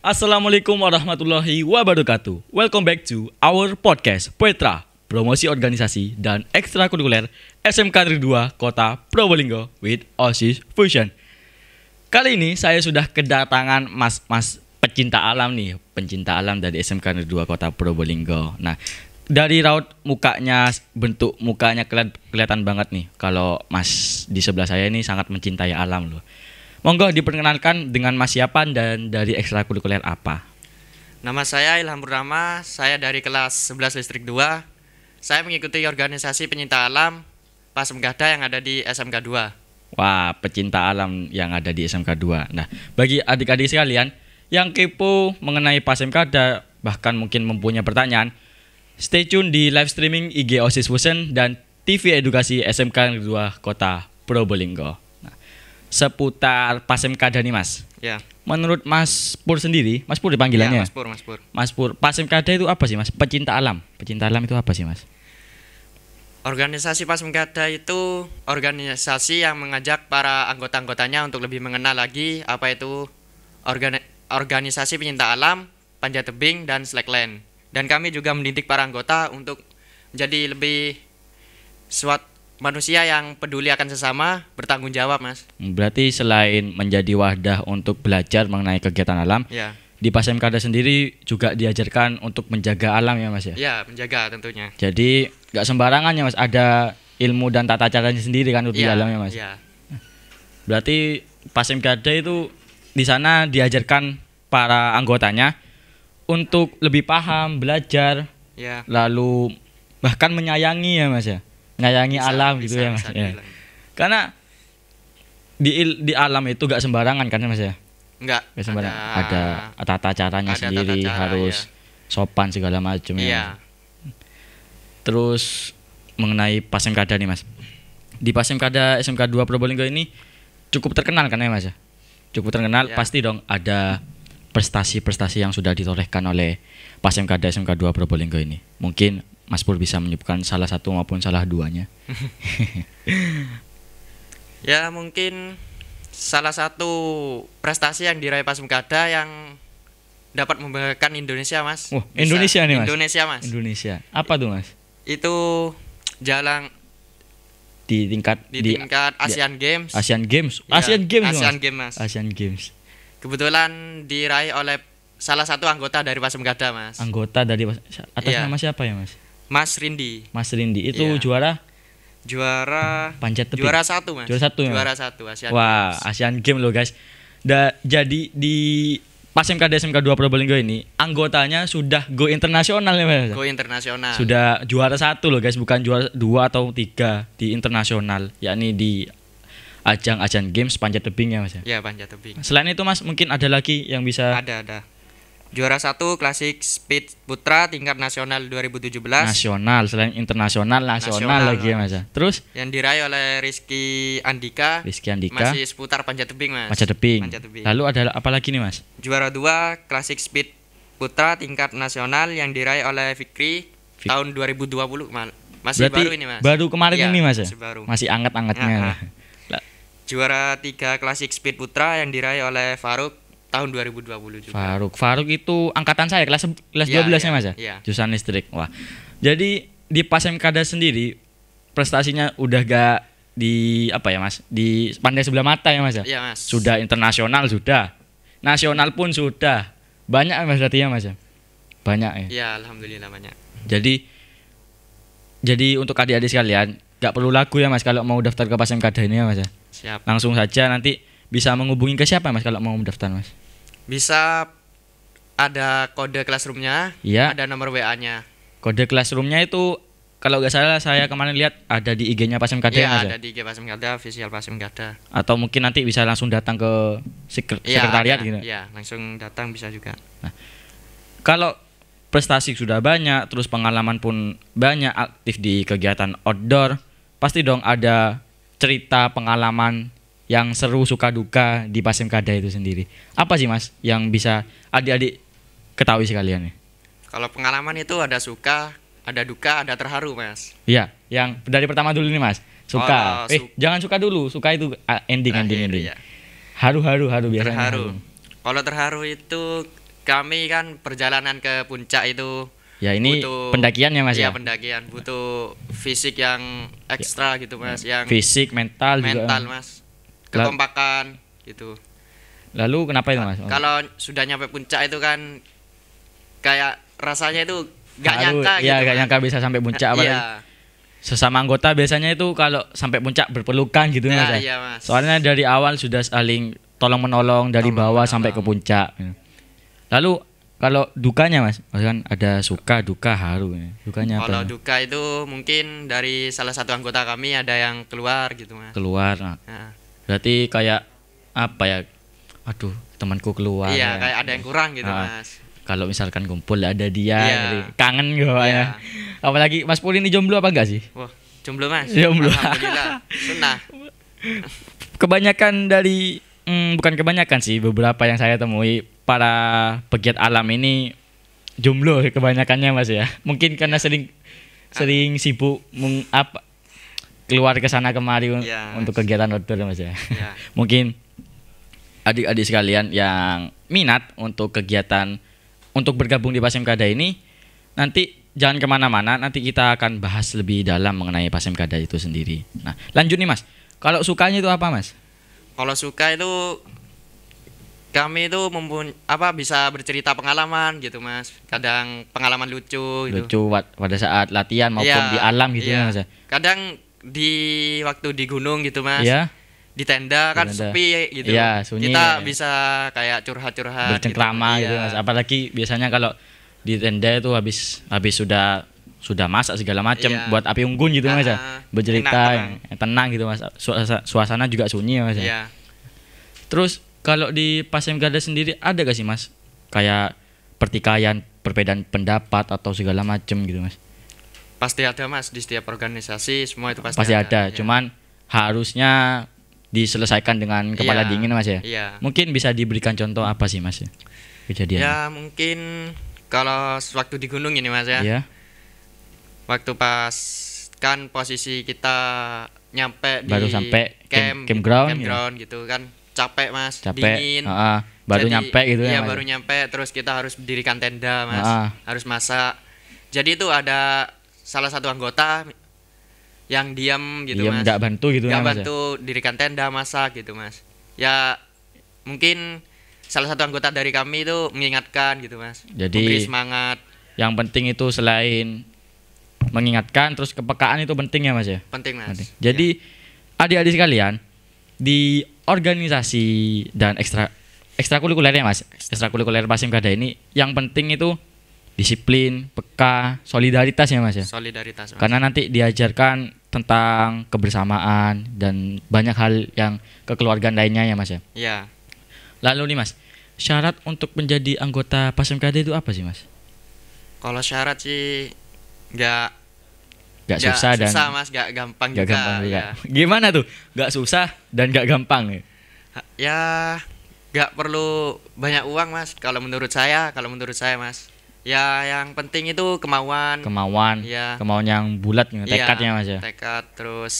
Assalamualaikum warahmatullahi wabarakatuh. Welcome back to our podcast Petra, promosi organisasi dan ekstrakurikuler SMK Negeri 2 Kota Probolinggo with OSIS Fusion. Kali ini saya sudah kedatangan mas pecinta alam nih, pencinta alam dari SMK Negeri 2 Kota Probolinggo. Nah, dari raut mukanya, bentuk mukanya kelihatan banget nih kalau mas di sebelah saya ini sangat mencintai alam loh. Monggo diperkenalkan dengan mas siapa dan dari ekstrakurikuler apa? Nama saya Ilham Purnama, saya dari kelas 11 Listrik 2. Saya mengikuti organisasi pencinta alam Pasmkada yang ada di SMK 2. Wah, pecinta alam yang ada di SMK 2. Nah, bagi adik-adik sekalian yang kepo mengenai Pasmkada, bahkan mungkin mempunyai pertanyaan, stay tune di live streaming IG OSIS Fusion dan TV Edukasi SMK Negeri 2 Kota Probolinggo. Seputar Pasmkada nih mas. Ya. Menurut Mas Pur sendiri, Mas Pur dipanggilannya. Ya, Mas Pur. Mas Pur, Pasmkada itu apa sih mas? Pecinta alam. Pecinta alam itu apa sih mas? Organisasi Pasmkada itu organisasi yang mengajak para anggota-anggotanya untuk lebih mengenal lagi apa itu organisasi pencinta alam, panjat tebing dan slackline. Dan kami juga mendidik para anggota untuk menjadi lebih manusia yang peduli akan sesama, bertanggung jawab, Mas. Berarti selain menjadi wadah untuk belajar mengenai kegiatan alam, Ya. di Pasmkada sendiri juga diajarkan untuk menjaga alam ya mas ya? Ya, menjaga tentunya. Jadi nggak sembarangan ya mas, ada ilmu dan tata caranya sendiri kan untuk di Ya, alam ya mas? ya. Berarti Pasmkada itu di sana diajarkan para anggotanya untuk lebih paham, belajar, Ya. lalu bahkan menyayangi ya mas ya? Menyayangi alam gitu ya mas ya. Karena di alam itu gak sembarangan kan mas ya? Enggak. Gak sembarangan. Ada tata caranya ada sendiri, tata cara, harus sopan segala macam ya. Iya. Terus mengenai Pasmkada nih mas, di Pasmkada SMK 2 Probolinggo ini cukup terkenal kan ya mas ya? Cukup terkenal, Ya. pasti dong ada prestasi-prestasi yang sudah ditorehkan oleh Pasmkada SMK 2 Probolinggo ini. Mungkin Mas Pur bisa menyebutkan salah satu maupun salah duanya. Ya, mungkin salah satu prestasi yang diraih Pasmkada yang dapat membanggakan Indonesia, Mas. Wah, Indonesia nih mas. Indonesia, Mas. Indonesia. Apa tuh mas? Itu jalan Di tingkat tingkat Asian Games. Asian Games. Ya, Asian Games Asian mas. Games, Mas. Asian Games. Kebetulan diraih oleh salah satu anggota dari Pasmkada, Mas. Anggota dari atas Iya. nama siapa ya mas? Mas Rindi. Mas Rindi itu Iya. juara Juara panjat tebing. juara 1, Mas. Juara 1 ya, Mas? Juara 1 Asian Wah, Games. Asian Games loh guys. Jadi di Pasmkada SMK 2 Probolinggo ini anggotanya sudah go internasional ya mas. Go internasional. Sudah juara 1 loh guys, bukan juara 2 atau 3 di internasional, yakni di ajang Asian Games panjat tebing ya mas ya. Ya, panjat tebing. Selain itu mas, mungkin ada lagi yang bisa Ada. Juara 1 Classic Speed Putra tingkat nasional 2017 nasional, selain internasional, nasional Nasional, lagi ya mas ya. Terus yang diraih oleh Rizky Andika. Rizky Andika Masih seputar panjat tebing, Mas. panjat tebing. Panjat tebing. Lalu ada apa lagi nih mas? Juara 2 Classic Speed Putra tingkat nasional yang diraih oleh Fikri tahun 2020. Masih Berarti baru ini, Mas. baru kemarin Iya, ini mas ya? masih baru. Masih anget-angetnya. Juara 3 Classic Speed Putra yang diraih oleh Faruk tahun 2020 juga. Faruk itu angkatan saya kelas Iya, 12 ya iya, mas ya? iya. Jurusan listrik. Wah. Jadi di Pasmkada sendiri prestasinya udah gak di apa ya mas? Di pandai sebelah mata ya mas ya? Iya, Mas. Sudah internasional sudah. Nasional pun sudah. Banyak ya mas berarti ya mas ya? Banyak ya. Iya, alhamdulillah banyak. Jadi untuk adik-adik sekalian gak perlu lagu ya mas kalau mau daftar ke Pasmkada ini ya mas ya? Siap. Langsung saja nanti bisa menghubungi ke siapa mas kalau mau mendaftar mas? Bisa ada kode classroom-nya, Iya. ada nomor WA-nya. Kode classroom-nya itu kalau nggak salah saya kemarin lihat ada di IG-nya Pasmkada ya Iya, mas ya? ada di IG Pasmkada, official Pasmkada. Atau mungkin nanti bisa langsung datang ke Iya, sekretariat ada. gitu. Iya, langsung datang bisa juga. Kalau prestasi sudah banyak, terus pengalaman pun banyak, aktif di kegiatan outdoor, pasti dong ada cerita pengalaman yang seru suka duka di Pasmkada itu sendiri. Apa sih mas yang bisa adik-adik ketahui sekalian nih? Kalau pengalaman itu ada suka, ada duka, ada terharu, Mas. Iya, yang dari pertama dulu nih mas. Suka. Oh, Jangan suka dulu. Suka itu ending. Terakhir, iya. Haru biasanya. Terharu. Kalau terharu itu kami kan perjalanan ke puncak itu Ya ini butuh pendakian ya Mas iya, ya. pendakian butuh fisik yang ekstra gitu Mas, yang Fisik, mental mental juga. Mas. Kekompakan gitu. Lalu kenapa itu Mas? Kalau sudah nyampe puncak itu kan kayak rasanya itu gak Haru, nyangka iya, gitu. gak Mas. nyangka bisa sampai puncak apalagi. Iya. Sesama anggota biasanya itu kalau sampai puncak berpelukan gitu Ya, Mas ya. iya Mas. Soalnya dari awal sudah saling tolong menolong dari bawah sampai ke puncak. Lalu kalau dukanya Mas, kan ada suka, duka, haru. Dukanya Kalau apa? duka itu mungkin dari salah satu anggota kami ada yang keluar gitu Mas. Keluar. Nah, Nah, berarti kayak apa ya? Aduh, temanku keluar. iya ya. kayak ada yang kurang gitu Ah. Mas. Kalau misalkan kumpul ada dia, Iya. jadi kangen gue Iya. ya. Apalagi Mas Pur ini jomblo apa enggak sih? Wah, jomblo Mas. Jomblo. Alhamdulillah. Sunnah. Kebanyakan dari bukan kebanyakan sih, beberapa yang saya temui para pegiat alam ini jomblo kebanyakannya Mas ya. Mungkin karena sering sibuk keluar ke sana kemari Iya, untuk Mas. kegiatan outdoor Mas ya. Ya. Mungkin adik-adik sekalian yang minat untuk kegiatan untuk bergabung di Pasemkada ini, nanti jangan kemana-mana, nanti kita akan bahas lebih dalam mengenai Pasemkada itu sendiri. Nah, lanjut nih Mas, kalau sukanya itu apa Mas? Kalau suka itu kami itu bisa bercerita pengalaman gitu Mas. Kadang pengalaman lucu gitu. Lucu pada saat latihan maupun Iya, di alam gitu iya. ya Mas ya? Kadang di waktu di gunung gitu Mas. Iya, Di tenda kan Di tenda. sepi gitu. Iya, sunyi. Kita bisa kayak curhat-curhat bercengkrama gitu Iya. Mas. Apalagi biasanya kalau di tenda itu habis sudah masak segala macam Iya. buat api unggun gitu Mas ya. Ah, Bercerita enak, tenang gitu Mas. Suasana juga sunyi Mas ya. Iya. Terus kalau di Pasemkada sendiri ada gak sih Mas kayak pertikaian, perbedaan pendapat atau segala macam gitu Mas? Pasti ada Mas di setiap organisasi semua itu pasti Pasti ada, Iya. cuman harusnya diselesaikan dengan kepala Iya, dingin Mas ya. Iya. Mungkin bisa diberikan contoh apa sih Mas kejadian? Ya mungkin kalau waktu di gunung ini Mas ya. Iya. Waktu pas kan posisi kita nyampe Baru di sampai camp campground, campground gitu kan capek Mas, Capek. dingin. Baru Jadi, nyampe gitu ya iya Mas. baru nyampe terus kita harus mendirikan tenda Mas, harus masak. Jadi itu ada salah satu anggota yang diam gitu Iya, Mas, nggak bantu gitu nggak ya Mas. bantu dirikan tenda masak gitu Mas. Ya mungkin salah satu anggota dari kami itu mengingatkan gitu Mas, Jadi memberi semangat. yang penting itu selain mengingatkan, terus kepekaan itu penting ya Mas ya. Penting Mas. Penting. Jadi adik-adik sekalian di organisasi dan ekstrakurikulernya Mas, ekstrakurikuler Pasemkada ini yang penting itu disiplin, peka, solidaritas ya Mas ya. Solidaritas Mas. Karena nanti diajarkan tentang kebersamaan dan banyak hal yang kekeluargaan lainnya ya Mas ya. Iya. Lalu nih Mas, syarat untuk menjadi anggota Pasemkada itu apa sih Mas? Kalau syarat sih nggak Gak susah dan Mas, nggak gampang gak juga. gampang juga. Ya. Gimana tuh? Gak susah dan gak gampang ya? Ya nggak perlu banyak uang Mas. Kalau menurut saya Mas. Ya yang penting itu kemauan. Kemauan, Iya. kemauan yang bulat, tekadnya Mas ya. Tekad terus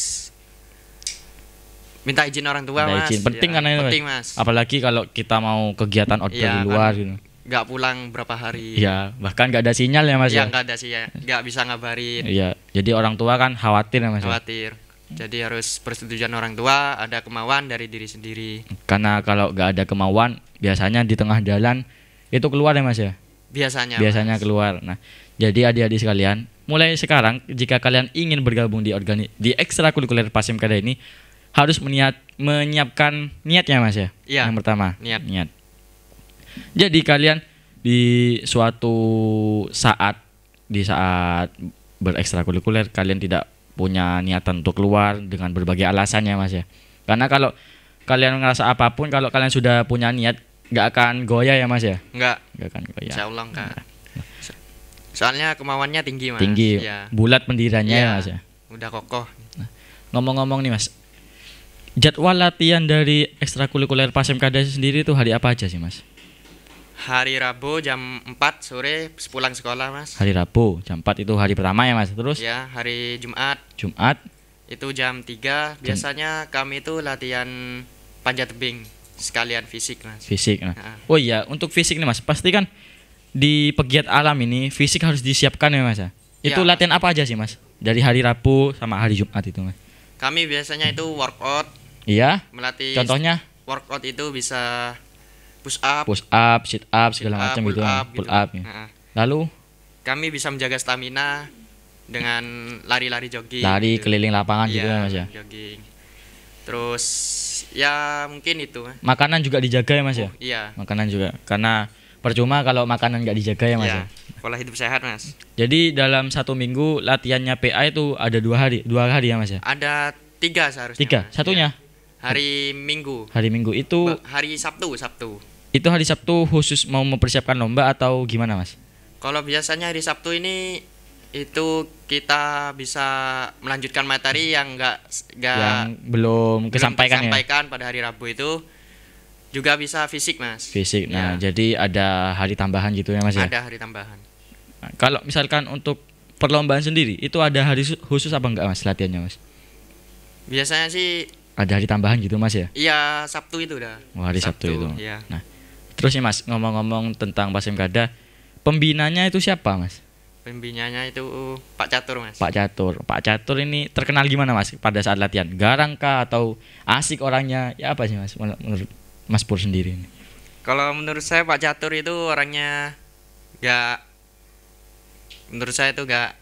minta izin orang tua Minta Mas. izin. Penting Ya, kan itu, penting Mas. Apalagi kalau kita mau kegiatan outdoor Iya, di luar kan. gitu. Nggak pulang berapa hari. Iya, bahkan gak ada sinyal ya Mas Ya ya. nggak ada sih ya. Nggak bisa ngabarin. Iya, jadi orang tua kan khawatir ya Mas ya. Khawatir. Jadi harus persetujuan orang tua, ada kemauan dari diri sendiri. Karena kalau gak ada kemauan, biasanya di tengah jalan itu keluar ya Mas ya. Biasanya Mas. keluar. Nah, jadi adik-adik sekalian, mulai sekarang jika kalian ingin bergabung di ekstrakurikuler Pasemkada ini harus menyiapkan niatnya Mas ya. Iya. Yang pertama, Niat. Jadi kalian di suatu saat berekstrakurikuler kalian tidak punya niatan untuk keluar dengan berbagai alasan ya Mas ya. Karena kalau kalian ngerasa apapun, kalau kalian sudah punya niat nggak akan goyah ya Mas ya. Nggak Akan goyah. Insya Allah enggak. Soalnya kemauannya tinggi Mas. Tinggi, Ya. bulat pendiriannya Iya. ya Mas ya. Udah kokoh. Ngomong-ngomong nih Mas, jadwal latihan dari ekstrakurikuler Pasemkada sendiri itu hari apa aja sih Mas? Hari Rabu jam 4 sore pulang sekolah Mas. Hari Rabu jam 4 itu hari pertama ya Mas. Terus Ya, hari Jumat Jumat itu jam 3 biasanya kami itu latihan panjat tebing. sekalian fisik mas. Fisik. Nah. Nah, Oh iya, untuk fisik nih Mas, pasti kan di pegiat alam ini fisik harus disiapkan ya Mas ya. Itu Ya. latihan apa aja sih Mas? Dari hari Rabu sama hari Jumat itu Mas. kami biasanya itu workout, Iya. melatih. Contohnya Workout itu bisa push up, push up, sit up segala sit up, macam pull gitu. up, Pull gitu. up. Ya. Nah, Lalu kami bisa menjaga stamina dengan lari-lari jogging. lari gitu. keliling lapangan gitu Iya, ya Mas ya. jogging. Terus ya mungkin itu. Makanan juga dijaga ya Mas ya. Iya. Makanan juga karena percuma kalau makanan nggak dijaga ya Mas ya. Iya. Pola hidup sehat mas. Jadi dalam 1 minggu latihannya PA itu ada 2 hari ya Mas ya. Ada 3 seharusnya. 3. Mas. Satunya Iya. Hari Minggu. hari Minggu itu Hari Sabtu. itu hari Sabtu khusus mau mempersiapkan lomba atau gimana Mas? Kalau biasanya hari Sabtu ini itu kita bisa melanjutkan materi yang Yang belum kesampaikan ya. kesampaikan pada hari Rabu itu juga bisa fisik mas. Fisik. Nah, Ya. jadi ada hari tambahan gitu ya Mas ya. Ada hari tambahan. Nah, kalau misalkan untuk perlombaan sendiri itu ada hari khusus apa enggak Mas latihannya Mas? Biasanya sih Ada hari tambahan gitu Mas ya? iya Sabtu itu udah. Oh, hari Sabtu itu. Iya. Nah, terus nih Mas, ngomong-ngomong tentang Pasemkada, pembinanya itu siapa Mas? Pembinanya itu Pak Catur mas. Pak Catur. Pak Catur ini terkenal gimana Mas pada saat latihan? Garang kah atau asik orangnya? Ya apa sih Mas menurut Mas Pur sendiri ini? Kalau menurut saya Pak Catur itu orangnya gak, menurut saya itu gak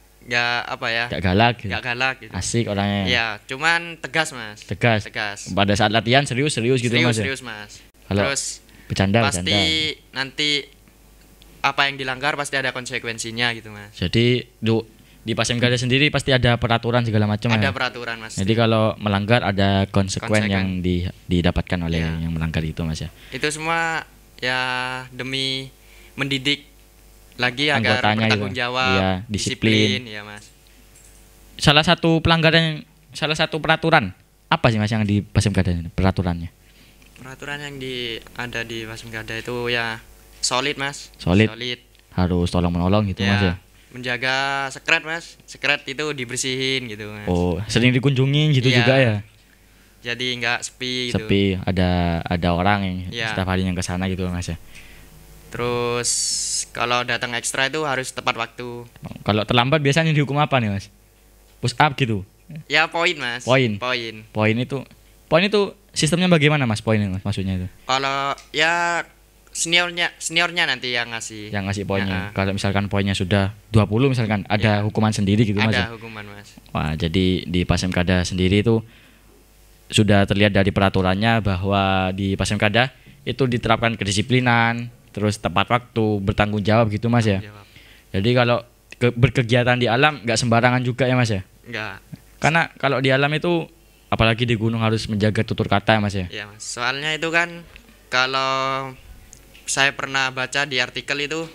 apa ya, Gak galak gitu. gak galak gitu. Asik orangnya. Ya, cuman tegas mas. Tegas. Tegas. Pada saat latihan serius-serius gitu Mas ya. Serius mas. Kalau Terus bercanda pasti nanti apa yang dilanggar pasti ada konsekuensinya gitu mas. Jadi di Pasemkada sendiri pasti ada peraturan segala macam Ada ya. peraturan mas. Jadi kalau melanggar ada konsekuen Konsekuen. yang didapatkan oleh Ya. yang melanggar itu Mas ya. Itu semua ya demi mendidik lagi agar Anggotanya bertanggung gitu. jawab, Iya, disiplin. ya mas. Salah satu peraturan apa sih Mas yang di Pasemkada ini peraturannya? Peraturan yang ada di Pasemkada itu ya solid mas. Solid. Solid. Harus tolong menolong gitu Ya, Mas ya. menjaga sekret mas. Sekret itu dibersihin gitu mas. Oh, sering dikunjungi gitu Iya. juga ya. Jadi nggak sepi gitu. Sepi, ada orang yang Iya. setiap harinya ke sana gitu Mas ya. Terus kalau datang ekstra itu harus tepat waktu. Kalau terlambat biasanya dihukum apa nih Mas? Push up gitu. Ya poin mas. Poin. Poin. Poin itu sistemnya bagaimana Mas poin Mas maksudnya itu? Kalau ya seniornya nanti yang ngasih. Yang ngasih poinnya. Ya, Kalau misalkan poinnya sudah 20 misalkan ada Ya. hukuman sendiri gitu Mas ya. ada hukuman mas. Wah, jadi di Pasemkada sendiri itu sudah terlihat dari peraturannya bahwa di Pasemkada itu diterapkan kedisiplinan, terus tepat waktu, bertanggung jawab gitu Mas ya. Jawab. Jadi kalau berkegiatan di alam nggak sembarangan juga ya Mas ya. Enggak. Karena kalau di alam itu apalagi di gunung harus menjaga tutur kata ya Mas ya. Ya mas. Soalnya itu kan kalau saya pernah baca di artikel itu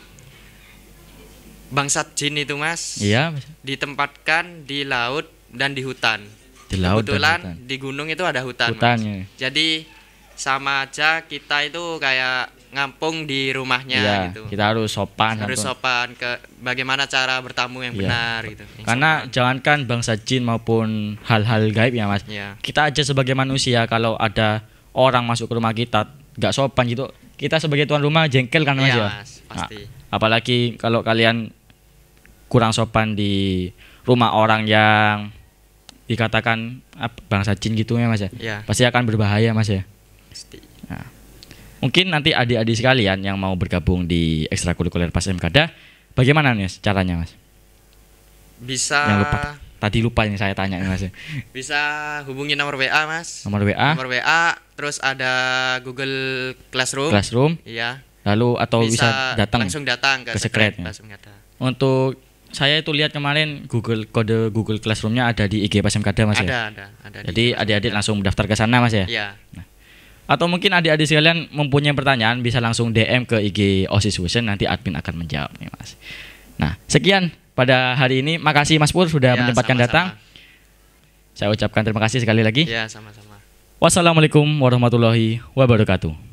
bangsat jin itu mas Iya, Mas. ditempatkan di laut dan di hutan. Di laut dan Kebetulan hutan. di gunung itu ada hutan. Mas. Hutannya. Jadi sama aja kita itu kayak ngampung di rumahnya Iya, gitu. kita harus sopan Harus santun. sopan ke bagaimana cara bertamu yang Iya. benar gitu. Yang Karena sopan. jangankan bangsa jin maupun hal-hal gaib ya Mas. ya, Kita aja sebagai manusia kalau ada orang masuk ke rumah kita nggak sopan gitu, kita sebagai tuan rumah jengkel kan Mas iya, ya. Mas, pasti. Apalagi kalau kalian kurang sopan di rumah orang yang dikatakan bangsa jin gitu ya Mas ya. Ya, Pasti akan berbahaya Mas ya. pasti. Mungkin nanti adik-adik sekalian yang mau bergabung di ekstrakurikuler Pasemkada, bagaimana nih caranya Mas? Bisa Yang lupa. Tadi lupa yang saya tanya Mas. bisa hubungi nomor WA, Mas. Nomor WA, Nomor WA, terus ada Google Classroom. Classroom, Iya. lalu atau bisa datang. langsung datang ke ke Secret, ya. Langsung ada. Untuk saya itu lihat kemarin kode Google Classroom-nya ada di IG Pasemkada Mas ya. Ada Jadi adik-adik langsung daftar ke sana Mas ya. Iya. Atau mungkin adik-adik sekalian mempunyai pertanyaan bisa langsung DM ke IG OSIS Fusion, nanti admin akan menjawab nih Mas. Nah, sekian pada hari ini. Makasih Mas Pur sudah Ya, menyempatkan datang. sama-sama. Saya ucapkan terima kasih sekali lagi. Iya, sama-sama. Wassalamualaikum warahmatullahi wabarakatuh.